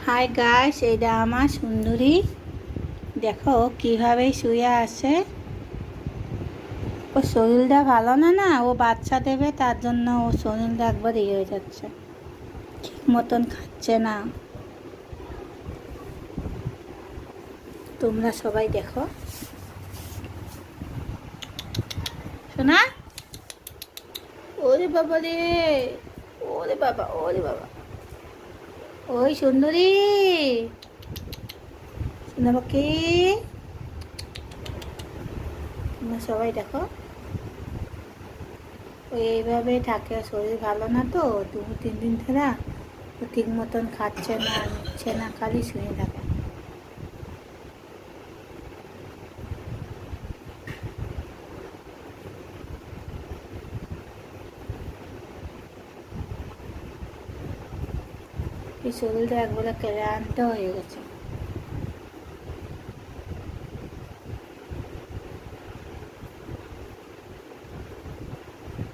Hi guys, এটা আমার সুন্দরী। দেখো কিভাবে শুয়ে আছে। ও শরীরটা ভালো না না, ও বাচ্চা দেবে, তার জন্য ও শরীরটা একবার ইয়ে হয়ে যাচ্ছে, ঠিক মতন খাচ্ছে না। তোমরা সবাই দেখো। শোনা, ওরে বাবা রে, ওরে বাবা, ওরে বাবা, ওই সুন্দরী শোনাবাকে, তোমরা সবাই দেখো। ও এইভাবে থাকে, শরীর ভালো না তো, 2-3 দিন ধরে ও ঠিক মতন খাচ্ছে না, নিচ্ছে না, খালি শুয়ে থাকে। এই শরীরটা একবারে ক্লান্ত হয়ে গেছে।